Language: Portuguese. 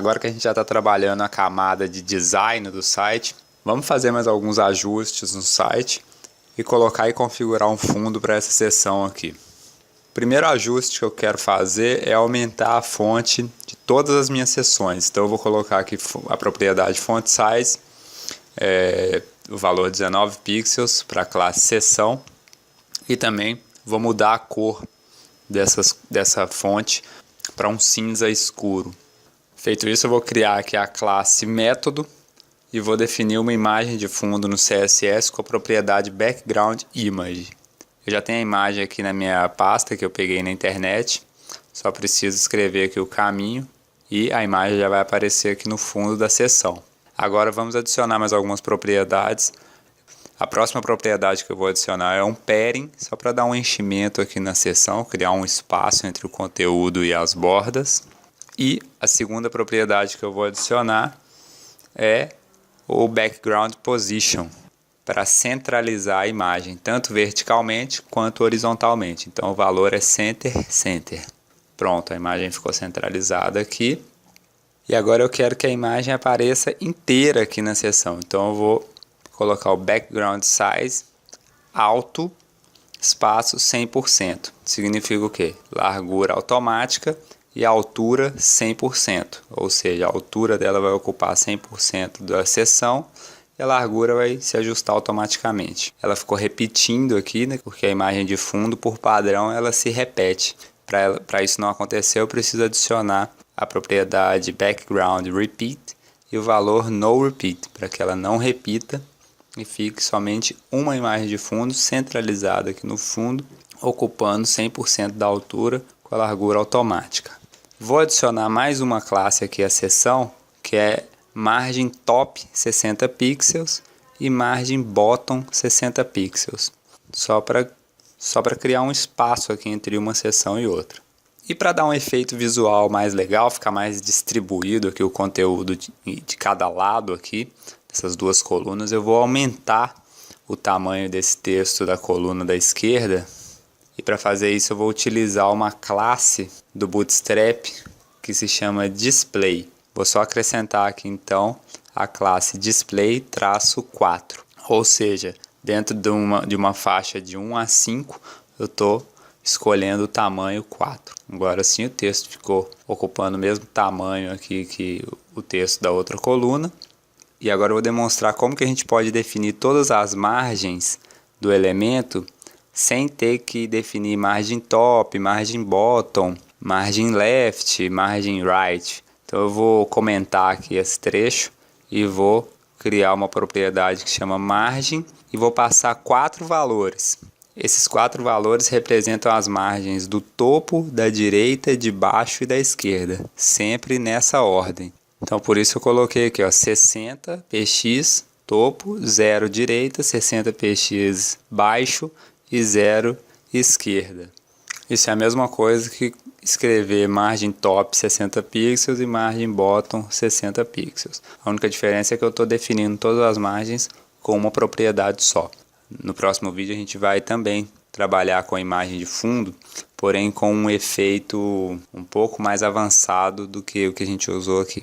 Agora que a gente já está trabalhando a camada de design do site, vamos fazer mais alguns ajustes no site e colocar e configurar um fundo para essa seção aqui. O primeiro ajuste que eu quero fazer é aumentar a fonte de todas as minhas seções. Então eu vou colocar aqui a propriedade font size, o valor 19 pixels para a classe seção, e também vou mudar a cor dessa fonte para um cinza escuro. Feito isso, eu vou criar aqui a classe método e vou definir uma imagem de fundo no CSS com a propriedade background image. Eu já tenho a imagem aqui na minha pasta que eu peguei na internet, só preciso escrever aqui o caminho e a imagem já vai aparecer aqui no fundo da seção. Agora vamos adicionar mais algumas propriedades. A próxima propriedade que eu vou adicionar é um padding, só para dar um enchimento aqui na seção, criar um espaço entre o conteúdo e as bordas. E a segunda propriedade que eu vou adicionar é o background position, para centralizar a imagem, tanto verticalmente quanto horizontalmente. Então o valor é center, center. Pronto, a imagem ficou centralizada aqui. E agora eu quero que a imagem apareça inteira aqui na seção. Então eu vou colocar o background size alto, espaço 100%. Significa o quê? Largura automática e altura 100%. Ou seja, a altura dela vai ocupar 100% da seção e a largura vai se ajustar automaticamente. Ela ficou repetindo aqui, né? Porque a imagem de fundo, por padrão, ela se repete. Para isso não acontecer, eu preciso adicionar a propriedade background repeat e o valor no repeat, para que ela não repita e fique somente uma imagem de fundo centralizada aqui no fundo, ocupando 100% da altura com a largura automática. Vou adicionar mais uma classe aqui à seção, que é margem top 60 pixels e margem bottom 60 pixels, só para criar um espaço aqui entre uma seção e outra. E para dar um efeito visual mais legal, ficar mais distribuído aqui o conteúdo de cada lado aqui, dessas duas colunas, eu vou aumentar o tamanho desse texto da coluna da esquerda. E para fazer isso eu vou utilizar uma classe do Bootstrap que se chama Display. Vou só acrescentar aqui então a classe Display-4. Ou seja, dentro de uma faixa de 1 a 5 eu estou escolhendo o tamanho 4. Agora sim o texto ficou ocupando o mesmo tamanho aqui que o texto da outra coluna. E agora eu vou demonstrar como que a gente pode definir todas as margens do elemento sem ter que definir margem top, margem bottom, margem left, margem right. Então eu vou comentar aqui esse trecho e vou criar uma propriedade que chama margem e vou passar 4 valores. Esses 4 valores representam as margens do topo, da direita, de baixo e da esquerda, sempre nessa ordem. Então por isso eu coloquei aqui, ó, 60 px topo, 0 direita, 60 px baixo e 0 esquerda. Isso é a mesma coisa que escrever margem top 60 pixels e margem bottom 60 pixels. A única diferença é que eu estou definindo todas as margens com uma propriedade só. No próximo vídeo a gente vai também trabalhar com a imagem de fundo, porém com um efeito um pouco mais avançado do que o que a gente usou aqui.